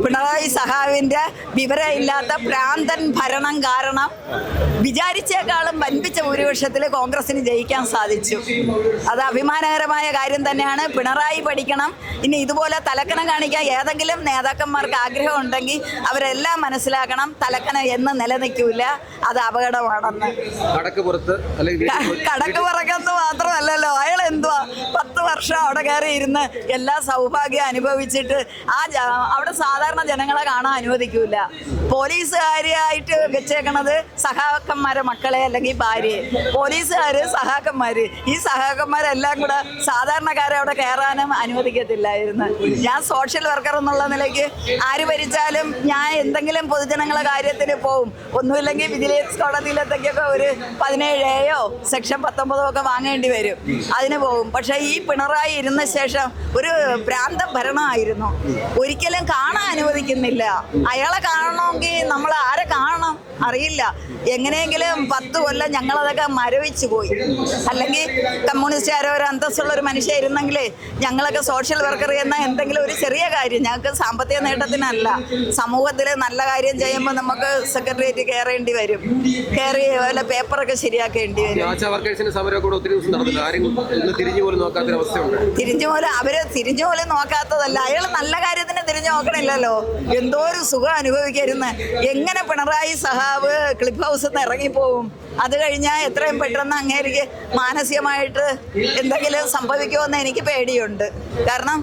പിണറായി സഖാവിന്റെ വിവരമില്ലാത്ത ഭ്രാന്തൻ ഭരണം കാരണം വിചാരിച്ചേക്കാളും വൻപിച്ച ഭൂരിപക്ഷത്തിൽ കോൺഗ്രസിന് ജയിക്കാൻ സാധിച്ചു. അത് അഭിമാനകരമായ കാര്യം തന്നെയാണ്. പിണറായി പഠിക്കണം. ഇനി ഇതുപോലെ തലക്കനം കാണിക്കാൻ ഏതെങ്കിലും നേതാക്കന്മാർക്ക് ആഗ്രഹം ഉണ്ടെങ്കിൽ അവരെല്ലാം മനസ്സിലാക്കണം, തലക്കനം എന്ന് നിലനിൽക്കില്ല, അത് അപകടമാണെന്ന്. കടക്ക് പുറക്കെന്ന് മാത്രമല്ലല്ലോ, അയാൾ എന്തുവാ 10 വർഷം അവിടെ കയറി ഇരുന്ന് എല്ലാ സൗഭാഗ്യം അനുഭവിച്ചിട്ട് അവിടെ സാധാരണ ജനങ്ങളെ കാണാൻ അനുവദിക്കൂല. പോലീസുകാരായിട്ട് വെച്ചേക്കണത് സഹാക്കന്മാരെ മക്കളെ അല്ലെങ്കിൽ ഭാര്യയെ. പോലീസുകാര് സഹാക്കന്മാര്, ഈ സഹാക്കന്മാരെല്ലാം കൂടെ സാധാരണക്കാരെ അവിടെ കയറാനും അനുവദിക്കത്തില്ലായിരുന്നു. ഞാൻ സോഷ്യൽ വർക്കർ എന്നുള്ള നിലയ്ക്ക് ആര് ഭരിച്ചാലും ഞാൻ എന്തെങ്കിലും പൊതുജനങ്ങളെ കാര്യത്തിന് പോവും. ഒന്നുമില്ലെങ്കിൽ വിജിലൻസ് കോടതിയിലത്തേക്കൊക്കെ ഒരു 17A സെക്ഷൻ 19 ഒക്കെ വാങ്ങേണ്ടി വരും, അതിന് പോകും. പക്ഷെ ഈ പിണറായി ഇരുന്ന ശേഷം ഒരു ഭ്രാന്ത ഭരണമായിരുന്നു. ഒരിക്കലും കാണാൻ അനുവദിക്കുന്നില്ല. അയാളെ കാണണമെങ്കിൽ നമ്മൾ ആരെ കാണണം അറിയില്ല. എങ്ങനെയെങ്കിലും 10 കൊല്ലം ഞങ്ങളതൊക്കെ മരവിച്ചു പോയി. അല്ലെങ്കിൽ കമ്മ്യൂണിസ്റ്റുകാരോ ഒരു അന്തസ്സുള്ള ഒരു മനുഷ്യ ഇരുന്നെങ്കിൽ ഞങ്ങളൊക്കെ സോഷ്യൽ വർക്കർ എന്ന എന്തെങ്കിലും ഒരു ചെറിയ കാര്യം, ഞങ്ങൾക്ക് സാമ്പത്തിക നേട്ടത്തിനല്ല, സമൂഹത്തിൽ നല്ല കാര്യം ചെയ്യുമ്പോൾ നമുക്ക് സെക്രട്ടേറിയറ്റ് കയറേണ്ടി വരും, കയറി വല്ല പേപ്പറൊക്കെ ശരിയാക്കേണ്ടി വരും. തിരിഞ്ഞു പോലും നോക്കാത്തതല്ല, അയാൾ നല്ല കാര്യത്തിന് തിരിഞ്ഞു നോക്കണില്ലല്ലോ. എന്തോ ഒരു സുഖം അനുഭവിക്കരുന്ന്. എങ്ങനെ പിണറായി സഹാവ് ക്ലിപ്പ് ഹൗസിൽ നിന്ന് ഇറങ്ങിപ്പോവും? അത് കഴിഞ്ഞാൽ എത്രയും പെട്ടെന്ന് അങ്ങേക്ക് മാനസികമായിട്ട് എന്തെങ്കിലും സംഭവിക്കുമെന്ന് എനിക്ക് പേടിയുണ്ട്. കാരണം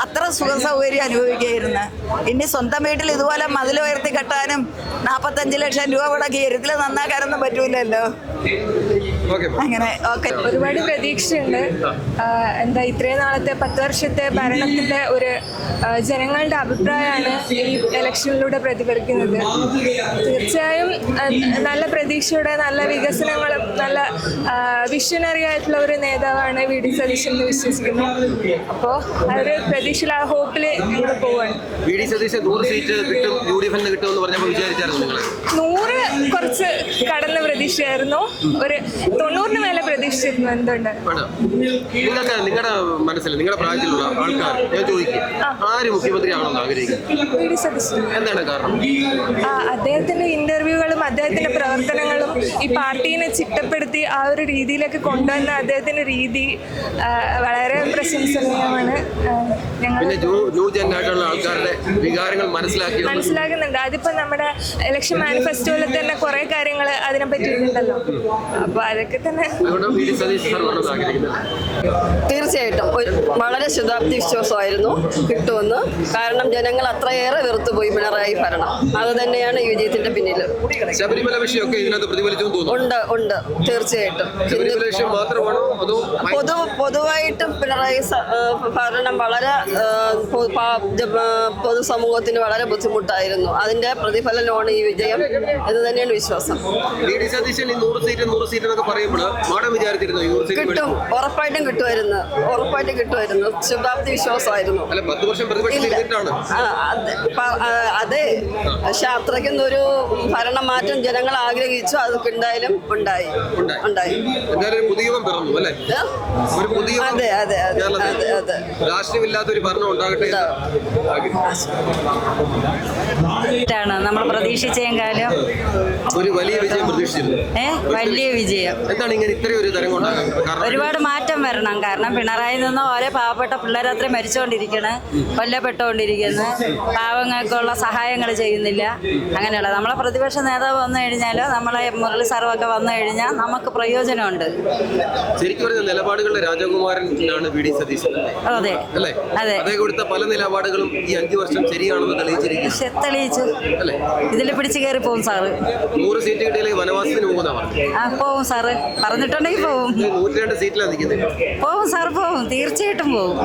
അത്ര സുഖ സൗകര്യം അനുഭവിക്കുകയായിരുന്നു. ഇനി സ്വന്തം വീട്ടിൽ ഇതുപോലെ മതിൽ ഉയർത്തി കെട്ടാനും 45 ലക്ഷം രൂപ മുടക്കി എരുത്തിൽ നന്നാക്കാനൊന്നും പറ്റൂലല്ലോ. അങ്ങനെ ഒരുപാട് പ്രതീക്ഷയുണ്ട്. എന്താ ഇത്രയും നാളത്തെ 10 വർഷത്തെ ഭരണത്തിന്റെ ഒരു ജനങ്ങളുടെ അഭിപ്രായമാണ് ഈ ഇലക്ഷനിലൂടെ പ്രതിഫലിക്കുന്നത്. തീർച്ചയായും നല്ല പ്രതീക്ഷയുടെ, നല്ല വികസനങ്ങളും നല്ല വിഷനറി ആയിട്ടുള്ള ഒരു നേതാവാണ് VD സതീശൻ എന്ന് വിശ്വസിക്കുന്നു. അപ്പോൾ അതൊരു പ്രതീക്ഷയിൽ ആ ഹോപ്പിൽ ഇങ്ങനെ പോവാണ്. 100 കുറച്ച് കടന്ന പ്രതീക്ഷയായിരുന്നു. ഒരു 90-ന് മേലെ പ്രതീക്ഷിച്ചിരുന്നു. എന്തുണ്ട് നിങ്ങളുടെ മനസ്സിൽ, നിങ്ങളുടെ പ്രായത്തിലുള്ള ആൾക്കാർ ഞാൻ ചോദിക്കും, ആര് മുഖ്യമന്ത്രിയാണെന്ന് ആഗ്രഹിക്കുന്നത്? VD സതീശൻ. എന്താണ് കാരണം? അദ്ദേഹത്തിന്റെ ഇന്റർവ്യൂകളും അദ്ദേഹത്തിന്റെ പ്രവർത്തനങ്ങളും ഈ പാർട്ടീനെ ചിട്ടപ്പെടുത്തി ആ ഒരു രീതിയിലേക്ക് കൊണ്ടുവന്ന അദ്ദേഹത്തിന്റെ രീതി വളരെ പ്രശംസനീയമാണ്. ഞങ്ങൾ ആൾക്കാരുടെ വികാരങ്ങൾ മനസ്സിലാക്കുന്നുണ്ട്. അതിപ്പോ നമ്മുടെ ഇലക്ഷൻ മാനിഫെസ്റ്റോയിൽ തന്നെ കുറെ കാര്യങ്ങൾ അതിനെ പറ്റി ഉണ്ടല്ലോ. അപ്പൊ അതൊക്കെ തന്നെ തീർച്ചയായിട്ടും വളരെ ശുഭാപ്തി വിശ്വാസമായിരുന്നു കിട്ടുമെന്ന്. കാരണം ജനങ്ങൾ അത്രയേറെ വെറുത്തുപോയി പിണറായി ഭരണം. അത് തന്നെയാണ് ഈ വിജയത്തിന്റെ പിന്നിൽ. ശബരിമല വിഷയമൊക്കെ ഇതിനകത്ത് പ്രതിഫലിച്ചു ഉണ്ട് തീർച്ചയായിട്ടും. പൊതുവായിട്ടും പിണറായി ഭരണം വളരെ പൊതുസമൂഹത്തിന് വളരെ ബുദ്ധിമുട്ടായിരുന്നു. അതിന്റെ പ്രതിഫലനമാണ് ഈ വിജയം എന്ന് തന്നെയാണ് വിശ്വാസം. കിട്ടും, ഉറപ്പായിട്ടും കിട്ടുമായിരുന്നു. ശുഭാപ്തി വിശ്വാസമായിരുന്നു. അതെ, പക്ഷെ അത്രയ്ക്കൊന്നും ഒരു ഭരണമാറ്റം ജനങ്ങൾ ആഗ്രഹിച്ചു. അതൊക്കെ എന്തായാലും ഉണ്ടായി. അതെ. രാഷ്ട്രീയമില്ലാത്തൊരു ഭരണം ഉണ്ടാകട്ടെ. നമ്മൾ പ്രതീക്ഷിച്ചേക്കാളും ഒരു വലിയ വിജയം പ്രതീക്ഷിച്ചിരുന്നു. വലിയ വിജയം. എന്താണ് ഇങ്ങനെ ഇത്രയും ഒരു തരം കൊണ്ടാകുന്നത്? ഒരുപാട് മാറ്റം വരണം. കാരണം പിണറായി നിന്ന് ഓരോ പാവപ്പെട്ട പിള്ളേർ അത്രയും മരിച്ചുകൊണ്ടിരിക്കണം, കൊല്ലപ്പെട്ടുകൊണ്ടിരിക്കുന്നു. പാവങ്ങൾക്കുള്ള സഹായങ്ങൾ ചെയ്യുന്നില്ല. അങ്ങനെയുള്ള നമ്മളെ പ്രതിപക്ഷ നേതാവ് വന്നു കഴിഞ്ഞാലോ നമ്മളെ മുരളി സാറുമൊക്കെ വന്നു കഴിഞ്ഞാൽ നമുക്ക് പ്രയോജനമുണ്ട്. ശരിക്കും പറഞ്ഞ നിലപാടുകളുടെ രാജകുമാരനാണ് VD സതീശൻ. അതെ അല്ലേ? അതെ. അദ്ദേഹം കൊടുത്ത പല നിലപാടുകളും ഈ 5 വർഷം ശരിയാണെന്ന് തെളിയിച്ചു. ഇതിൽ പിടിച്ചു കയറി പോകും സാറ്. 100 സീറ്റ് കിട്ടിയാലേ വനവാസത്തിന് പോവും സാറ്. പറഞ്ഞിട്ടുണ്ടെങ്കിൽ പോവും. 102 സീറ്റിലാണ് നിൽക്കുന്നത്. പോവും സാർ, പോവും. തീർച്ചയായിട്ടും പോവും.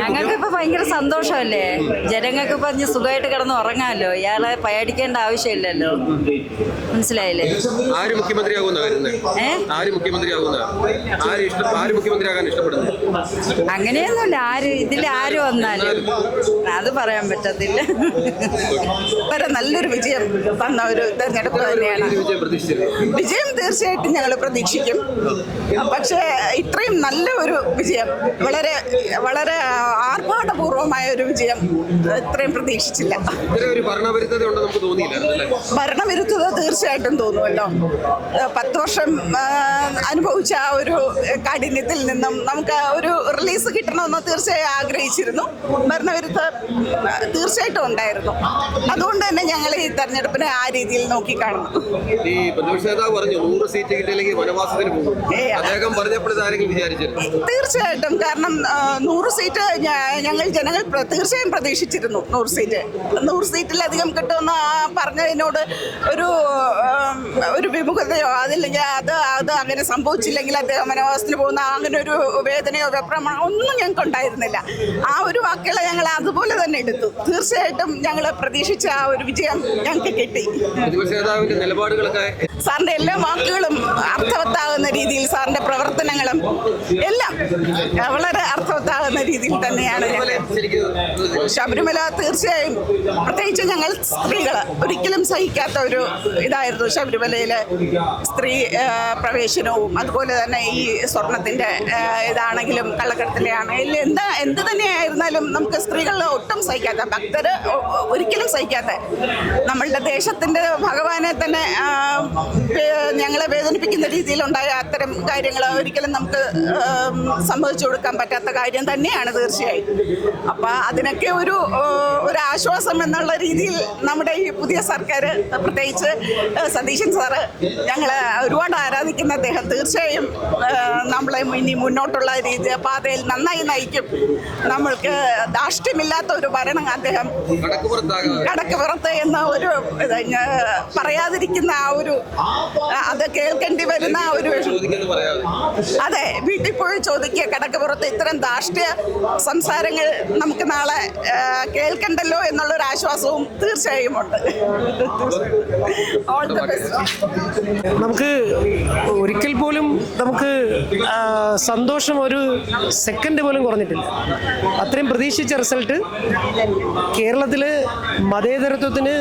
ഞങ്ങൾക്ക് ഇപ്പൊ ഭയങ്കര സന്തോഷമല്ലേ. ജനങ്ങൾക്ക് ഇപ്പൊ സുഖമായിട്ട് കിടന്ന് ഉറങ്ങാമല്ലോ. ഇയാളെ പേടിക്കേണ്ട ആവശ്യമില്ലല്ലോ. മനസ്സിലായില്ലേ? ആര് മുഖ്യമന്ത്രിയാകുന്ന അങ്ങനെയൊന്നുമില്ല. ഇതിൽ വന്നാലും അത് പറയാൻ പറ്റത്തില്ല. നല്ലൊരു വിജയം തന്ന ഒരു തെരഞ്ഞെടുപ്പ് തന്നെയാണ്. വിജയം വിജയം തീർച്ചയായിട്ടും ഞങ്ങൾ പ്രതീക്ഷിക്കും. പക്ഷേ ഇത്രയും നല്ല ഒരു വിജയം, വളരെ വളരെ ആർഭാടപൂർവമായ ഒരു വിജയം ഇത്രയും പ്രതീക്ഷിച്ചില്ല. ഭരണവിരുദ്ധത തീർച്ചയായിട്ടും തോന്നുമല്ലോ. 10 വർഷം അനുഭവിച്ച ആ ഒരു കാഠിന്യത്തിൽ നിന്നും നമുക്ക് ഒരു റിലീസ് കിട്ടണമെന്ന് തീർച്ചയായും ആഗ്രഹിച്ചിരുന്നു. ഭരണവിരുദ്ധ തീർച്ചയായിട്ടും ഉണ്ടായിരുന്നു. അതുകൊണ്ട് തന്നെ ഞങ്ങൾ ഈ തെരഞ്ഞെടുപ്പിനെ ആ രീതിയിൽ നോക്കിക്കാണുന്നു. തീർച്ചയായിട്ടും, കാരണം 100 സീറ്റ് ജനങ്ങൾ തീർച്ചയായും പ്രതീക്ഷിച്ചിരുന്നു. 100 സീറ്റിലധികം കിട്ടുമെന്ന് പറഞ്ഞതിനോട് ഒരു വിമുഖതയോ അതില്ലെങ്കിൽ അത് അങ്ങനെ സംഭവിച്ചില്ലെങ്കിൽ അദ്ദേഹം വനവാസത്തിന് പോകുന്ന അങ്ങനെ ഒരു വേദനയോ വെപ്രമാണോ ഒന്നും ഞങ്ങൾക്ക് ഉണ്ടായിരുന്നില്ല. ആ ഒരു വാക്കുകളെ ഞങ്ങൾ അതുപോലെ തന്നെ എടുത്തു. തീർച്ചയായിട്ടും ഞങ്ങൾ പ്രതീക്ഷിച്ച ആ ഒരു വിജയം ഞങ്ങൾക്ക് കിട്ടി. സാറിന്റെ എല്ലാ വാക്കുകളും അർത്ഥവത്താകുന്ന രീതിയിൽ, സാറിന്റെ പ്രവർത്തനങ്ങളും എല്ലാം വളരെ അർത്ഥവത്താകുന്ന രീതിയിൽ തന്നെയാണ്. ശബരിമല തീർച്ചയായും, പ്രത്യേകിച്ച് ഞങ്ങൾ സ്ത്രീകൾ ഒരിക്കലും സഹിക്കാത്ത ഒരു ഇതായിരുന്നു ശബരിമലയിലെ സ്ത്രീ പ്രവേശനവും. അതുപോലെ തന്നെ ഈ സ്വർണത്തിന്റെ ഇതാണെങ്കിലും കള്ളക്കടത്തിലെ ആണെങ്കിലും എന്ത് തന്നെയായിരുന്നാലും നമുക്ക് സ്ത്രീകൾ ഒട്ടും സഹിക്കാത്ത, ഭക്തര് ഒരിക്കലും സഹിക്കാത്ത, നമ്മളുടെ ദേശത്തിന്റെ ഭഗവാനെ തന്നെ ഞങ്ങളെ വേദനിപ്പിക്കുന്ന രീതിയിലുണ്ടായ അത്തരം കാര്യങ്ങൾ ഒരിക്കലും നമുക്ക് സമ്മതിച്ചു കൊടുക്കാൻ പറ്റാത്ത കാര്യം തന്നെയാണ് തീർച്ചയായും. അപ്പം അതിനൊക്കെ ഒരു ആശ്വാസം എന്നുള്ള രീതിയിൽ നമ്മുടെ ഈ പുതിയ സർക്കാർ, പ്രത്യേകിച്ച് സതീശൻ സാറ്, ഞങ്ങൾ ഒരുപാട് ആരാധിക്കുന്ന അദ്ദേഹം തീർച്ചയായും നമ്മളെ ഇനി മുന്നോട്ടുള്ള പാതയിൽ നന്നായി നയിക്കും. നമ്മൾക്ക് ധാർഷ്ട്യമില്ലാത്ത ഒരു ഭരണം അദ്ദേഹം, കടക്കുപുറത്ത് എന്ന ഒരു പറയാതിരിക്കുന്ന ആ ഒരു, അത് കേൾക്കേണ്ടി വരുന്ന ഒരു, അതെ, വീട്ടിൽ പോയി ചോദിക്കുക. കടക്കുപുറത്ത് ഇത്തരം ധാർഷ്ട്യ സംസാരങ്ങൾ നമുക്ക് നാളെ കേൾക്കണ്ടല്ലോ എന്നുള്ളൊരു ആശ്വാസവും തീർച്ചയായും ഉണ്ട്. All the best. നമുക്ക് ഒരിക്കൽ പോലും നമുക്ക് സന്തോഷം ഒരു സെക്കൻഡ് പോലും കുറഞ്ഞിട്ടില്ല. അത്രയും പ്രതീക്ഷിച്ച റിസൾട്ട്. കേരളത്തിൽ മതേതരത്വത്തിന്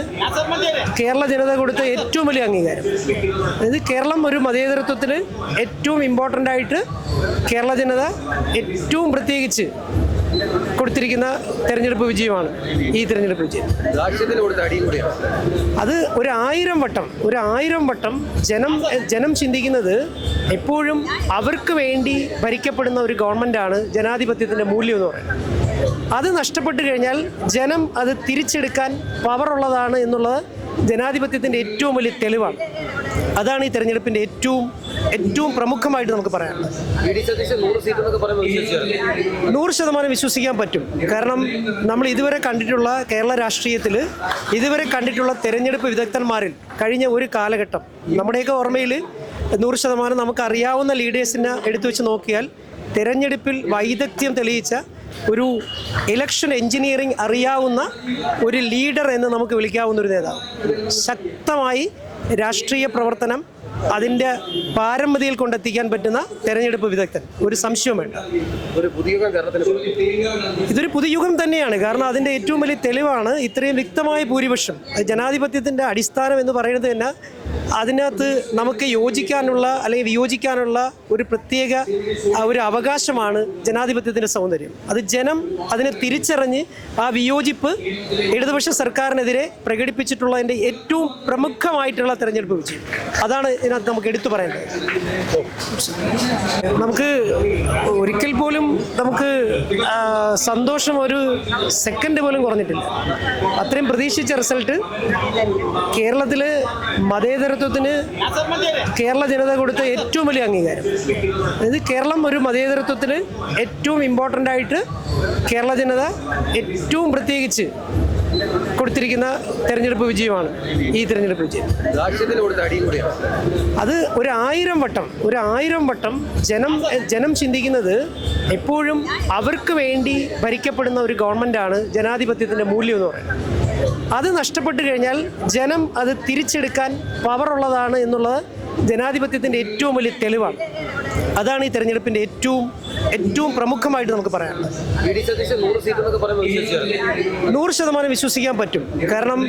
കേരള ജനത കൊടുത്ത ഏറ്റവും വലിയ അംഗീകാരം. അതായത് കേരളം ഒരു മതേതരത്വത്തിൽ ഏറ്റവും ഇമ്പോർട്ടൻ്റ് ആയിട്ട് കേരള ജനത ഏറ്റവും പ്രത്യേകിച്ച് കൊടുത്തിരിക്കുന്ന തെരഞ്ഞെടുപ്പ് വിജയമാണ് ഈ തെരഞ്ഞെടുപ്പ് വിജയം. അത് 1000 വട്ടം ജനം ചിന്തിക്കുന്നത് എപ്പോഴും അവർക്ക് വേണ്ടി ഭരിക്കപ്പെടുന്ന ഒരു ഗവൺമെൻറ്റാണ് ജനാധിപത്യത്തിൻ്റെ മൂല്യം എന്ന് പറയുന്നത്. അത് നഷ്ടപ്പെട്ടു കഴിഞ്ഞാൽ ജനം അത് തിരിച്ചെടുക്കാൻ പവറുള്ളതാണ് എന്നുള്ളത് ജനാധിപത്യത്തിൻ്റെ ഏറ്റവും വലിയ തെളിവാണ്. അതാണ് ഈ തെരഞ്ഞെടുപ്പിൻ്റെ ഏറ്റവും പ്രമുഖമായിട്ട് നമുക്ക് പറയാനുള്ളത്. 100% വിശ്വസിക്കാൻ പറ്റും. കാരണം നമ്മൾ ഇതുവരെ കണ്ടിട്ടുള്ള കേരള രാഷ്ട്രീയത്തിൽ ഇതുവരെ കണ്ടിട്ടുള്ള തെരഞ്ഞെടുപ്പ് വിദഗ്ധന്മാരിൽ കഴിഞ്ഞ ഒരു കാലഘട്ടം നമ്മുടെയൊക്കെ ഓർമ്മയിൽ 100% നമുക്കറിയാവുന്ന ലീഡേഴ്സിനെ എടുത്തു വെച്ച് നോക്കിയാൽ തെരഞ്ഞെടുപ്പിൽ വൈദഗ്ധ്യം തെളിയിച്ച ഒരു ഇലക്ഷൻ എഞ്ചിനീയറിംഗ് അറിയാവുന്ന ഒരു ലീഡർ എന്ന് നമുക്ക് വിളിക്കാവുന്ന ഒരു നേതാവ്, ശക്തമായി രാഷ്ട്രീയ പ്രവർത്തനം അതിൻ്റെ പാരമ്പര്യയിൽ കൊണ്ടെത്തിക്കാൻ പറ്റുന്ന തെരഞ്ഞെടുപ്പ് വിദഗ്ധൻ, ഒരു സംശയവും വേണ്ട. ഇതൊരു പുതുയുഗം തന്നെയാണ്. കാരണം അതിൻ്റെ ഏറ്റവും വലിയ തെളിവാണ് ഇത്രയും വ്യക്തമായ ഭൂരിപക്ഷം. ജനാധിപത്യത്തിൻ്റെ അടിസ്ഥാനം എന്ന് പറയുന്നത് തന്നെ അതിനകത്ത് നമുക്ക് യോജിക്കാനുള്ള അല്ലെങ്കിൽ വിയോജിക്കാനുള്ള ഒരു പ്രത്യേക ഒരു അവകാശമാണ് ജനാധിപത്യത്തിൻ്റെ സൗന്ദര്യം. അത് ജനം അതിനെ തിരിച്ചറിഞ്ഞ് ആ വിയോജിപ്പ് ഇടതുപക്ഷ സർക്കാരിനെതിരെ പ്രകടിപ്പിച്ചിട്ടുള്ളതിൻ്റെ ഏറ്റവും പ്രമുഖമായിട്ടുള്ള തെരഞ്ഞെടുപ്പ് വിജയം. അതാണ് ഇതിനകത്ത് നമുക്ക് എടുത്തു പറയേണ്ടത്. നമുക്ക് ഒരിക്കൽ പോലും നമുക്ക് സന്തോഷം ഒരു സെക്കൻഡ് പോലും കുറഞ്ഞിട്ടില്ല. അത്രയും പ്രതീക്ഷിച്ച റിസൾട്ട്. കേരളത്തിൽ മതേതരത്വത്തിന് കേരള ജനത കൊടുത്ത ഏറ്റവും വലിയ അംഗീകാരം. അതായത് കേരളം ഒരു മതേതരത്വത്തിൽ ഏറ്റവും ഇമ്പോർട്ടൻ്റ് ആയിട്ട് കേരള ജനത ഏറ്റവും പ്രത്യേകിച്ച് കൊടുത്തിരിക്കുന്ന തെരഞ്ഞെടുപ്പ് വിജയമാണ് ഈ തെരഞ്ഞെടുപ്പ് വിജയം. അത് 1000 വട്ടം ജനം ചിന്തിക്കുന്നത് എപ്പോഴും അവർക്ക് വേണ്ടി ഭരിക്കപ്പെടുന്ന ഒരു ഗവൺമെൻറ്റാണ് ജനാധിപത്യത്തിൻ്റെ മൂല്യം എന്ന് പറയുന്നത്. അത് നഷ്ടപ്പെട്ടു കഴിഞ്ഞാൽ ജനം അത് തിരിച്ചെടുക്കാൻ പവറുള്ളതാണ് എന്നുള്ളത് ജനാധിപത്യത്തിൻ്റെ ഏറ്റവും വലിയ തെളിവാണ്. അതാണ് ഈ തെരഞ്ഞെടുപ്പിൻ്റെ ഏറ്റവും പ്രമുഖമായിട്ട് നമുക്ക് പറയാനുള്ളത്. വി ഡി സതീശൻ 100 സീറ്റ് എന്നൊക്കെ പറയുമ്പോൾ വിശ്വസിച്ചായിരുന്നു. 100% വിശ്വസിക്കാൻ പറ്റും. കാരണം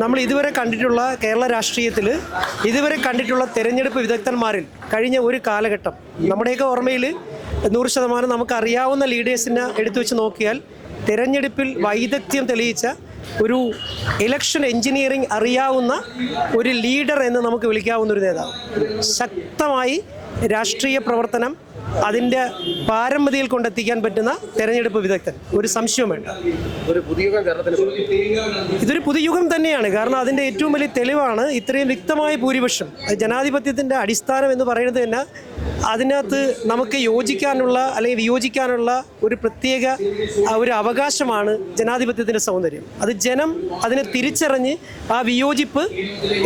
നമ്മൾ ഇതുവരെ കണ്ടിട്ടുള്ള കേരള രാഷ്ട്രീയത്തിൽ ഇതുവരെ കണ്ടിട്ടുള്ള തെരഞ്ഞെടുപ്പ് വിദഗ്ധന്മാരിൽ കഴിഞ്ഞ ഒരു കാലഘട്ടം നമ്മുടെയൊക്കെ ഓർമ്മയിൽ 100% നമുക്കറിയാവുന്ന ലീഡേഴ്സിനെ എടുത്തു വെച്ച് നോക്കിയാൽ തെരഞ്ഞെടുപ്പിൽ വൈദഗ്ധ്യം തെളിയിച്ച ഒരു ഇലക്ഷൻ എഞ്ചിനീയറിംഗ് അറിയാവുന്ന ഒരു ലീഡർ എന്ന് നമുക്ക് വിളിക്കാവുന്ന ഒരു നേതാവ്. ശക്തമായി രാഷ്ട്രീയ പ്രവർത്തനം അതിൻ്റെ പാരമ്പര്യയിൽ കൊണ്ടെത്തിക്കാൻ പറ്റുന്ന തെരഞ്ഞെടുപ്പ് വിദഗ്ധൻ, ഒരു സംശയവും വേണ്ട. ഒരു പുതിയ കേരളത്തിന് ഇതൊരു പുതുയുഗം തന്നെയാണ്. കാരണം അതിൻ്റെ ഏറ്റവും വലിയ തെളിവാണ് ഇത്രയും വ്യക്തമായ ഭൂരിപക്ഷം. ജനാധിപത്യത്തിൻ്റെ അടിസ്ഥാനം എന്ന് പറയുന്നത് തന്നെ അതിനകത്ത് നമുക്ക് യോജിക്കാനുള്ള അല്ലെങ്കിൽ വിയോജിക്കാനുള്ള ഒരു പ്രത്യേക ഒരു അവകാശമാണ് ജനാധിപത്യത്തിൻ്റെ സൗന്ദര്യം. അത് ജനം അതിനെ തിരിച്ചറിഞ്ഞ് ആ വിയോജിപ്പ്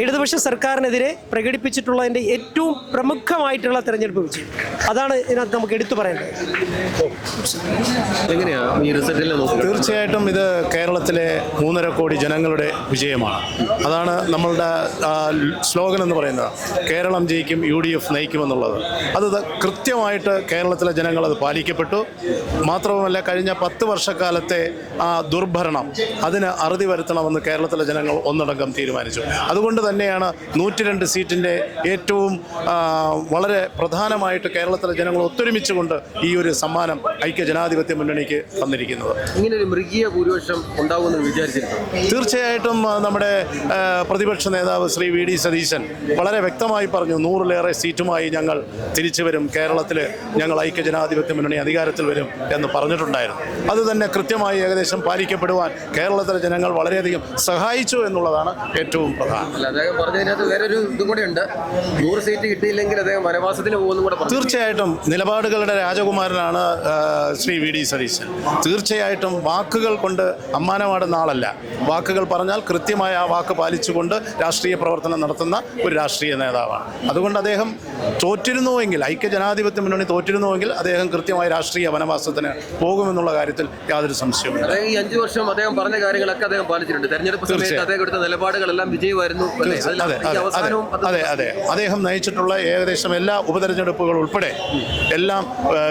ഇടതുപക്ഷ സർക്കാരിനെതിരെ പ്രകടിപ്പിച്ചിട്ടുള്ളതിൻ്റെ ഏറ്റവും പ്രമുഖമായിട്ടുള്ള തെരഞ്ഞെടുപ്പ് വിജയം. അതാണ് ഇതിനകത്ത് നമുക്ക് എടുത്തു പറയേണ്ടത്. എങ്ങനെയാ ഈ റിസൾട്ടിൽ നോക്കുന്നത്? തീർച്ചയായിട്ടും ഇത് കേരളത്തിലെ 3.5 കോടി ജനങ്ങളുടെ വിജയമാണ്. അതാണ് നമ്മളുടെ സ്ലോഗൻ എന്ന് പറയുന്നത്, കേരളം ജയിക്കും, UDF നയിക്കുമെന്നുള്ളത്. അത് കൃത്യമായിട്ട് കേരളത്തിലെ ജനങ്ങൾ അത് പാലിക്കപ്പെട്ടു. മാത്രവുമല്ല, കഴിഞ്ഞ 10 വർഷക്കാലത്തെ ആ ദുർഭരണം അതിന് അറുതി വരുത്തണമെന്ന് കേരളത്തിലെ ജനങ്ങൾ ഒന്നടങ്കം തീരുമാനിച്ചു. അതുകൊണ്ട് തന്നെയാണ് 102 സീറ്റിൻ്റെ ഏറ്റവും വളരെ പ്രധാനമായിട്ട് കേരളത്തിലെ ജനങ്ങൾ ഒത്തൊരുമിച്ചുകൊണ്ട് ഈ ഒരു സമ്മാനം ഐക്യ ജനാധിപത്യ മുന്നണിക്ക് തന്നിരിക്കുന്നത്. ഇങ്ങനെ ഒരു മൃഗീയ ഭൂരിപക്ഷം ഉണ്ടാകുമെന്ന് വിചാരിച്ചിരുന്നു. തീർച്ചയായിട്ടും നമ്മുടെ പ്രതിപക്ഷ നേതാവ് ശ്രീ വി ഡി സതീശൻ വളരെ വ്യക്തമായി പറഞ്ഞു, 100-ലേറെ സീറ്റുമായി ഞങ്ങൾ തിരിച്ചു വരും, കേരളത്തിൽ ഞങ്ങൾ ഐക്യ ജനാധിപത്യ മുന്നണി അധികാരത്തിൽ വരും എന്ന് പറഞ്ഞിട്ടുണ്ടായിരുന്നു. അത് തന്നെ കൃത്യമായി ഏകദേശം പാലിക്കപ്പെടുവാൻ കേരളത്തിലെ ജനങ്ങൾ വളരെയധികം സഹായിച്ചു എന്നുള്ളതാണ് ഏറ്റവും പ്രധാനം. അദ്ദേഹം പറഞ്ഞതിനകത്ത് വേറൊരു ഇതും കൂടെ ഉണ്ട്, 100 സീറ്റ് കിട്ടിയില്ലെങ്കിൽ അദ്ദേഹം വനവാസത്തിന് പോകുന്നു കൂടെ പറഞ്ഞു. തീർച്ചയായിട്ടും നിലപാടുകളുടെ രാജകുമാരനാണ് ശ്രീ വി ഡി സതീശൻ. തീർച്ചയായിട്ടും വാക്കുകൾ കൊണ്ട് അമ്മാനമാടുന്ന ആളല്ല. വാക്കുകൾ പറഞ്ഞാൽ കൃത്യമായ ആ വാക്ക് പാലിച്ചുകൊണ്ട് രാഷ്ട്രീയ പ്രവർത്തനം നടത്തുന്ന ഒരു രാഷ്ട്രീയ നേതാവാണ്. അതുകൊണ്ട് അദ്ദേഹം തോറ്റിരുന്നുവെങ്കിൽ, ഐക്യ ജനാധിപത്യ മുന്നണി തോറ്റിരുന്നുവെങ്കിൽ അദ്ദേഹം കൃത്യമായ രാഷ്ട്രീയ വനവാസത്തിന് പോകുമെന്നുള്ള കാര്യത്തിൽ യാതൊരു സംശയവുമില്ല. അദ്ദേഹം ഈ 5 വർഷം അദ്ദേഹം പറഞ്ഞ കാര്യങ്ങളൊക്കെ അദ്ദേഹം പാലിച്ചിട്ടുണ്ട്. തെരഞ്ഞെടുപ്പ് സമയത്ത് അദ്ദേഹം എടുത്ത നിലപാടുകളെല്ലാം വിജയമായിരുന്നു. അതെ, അദ്ദേഹം നയിച്ചിട്ടുള്ള ഏകദേശം എല്ലാ ഉപതെരഞ്ഞെടുപ്പുകൾ ഉൾപ്പെടെ എല്ലാം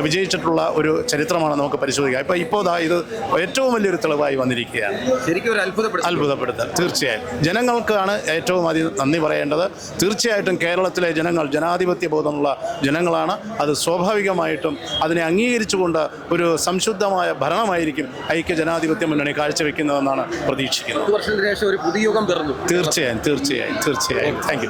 വിജയിച്ചിട്ടുള്ള ഒരു ചരിത്രമാണ് നമുക്ക് പരിശോധിക്കാം. ഇപ്പോൾ ഇത് ഏറ്റവും വലിയൊരു തെളിവായി വന്നിരിക്കുകയാണ്. ശരിക്കും ഒരു അത്ഭുതപ്പെടുത്തൽ. തീർച്ചയായും ജനങ്ങൾക്കാണ് ഏറ്റവും അധികം നന്ദി പറയേണ്ടത്. തീർച്ചയായിട്ടും കേരളത്തിലെ ജനങ്ങൾ ജനാധിപത്യ ബോധമുള്ള ജനങ്ങളാണ്. അത് സ്വാഭാവികമായിട്ടും അതിനെ അംഗീകരിച്ചുകൊണ്ട് ഒരു സംശുദ്ധമായ ഭരണമായിരിക്കും ഐക്യ ജനാധിപത്യ മുന്നണി കാഴ്ചവെക്കുന്നതെന്നാണ് പ്രതീക്ഷിക്കുന്നത്. 10 വർഷത്തിന് ശേഷം ഒരു പുതിയ യുഗം പിറന്നു. തീർച്ചയായും. Thank you.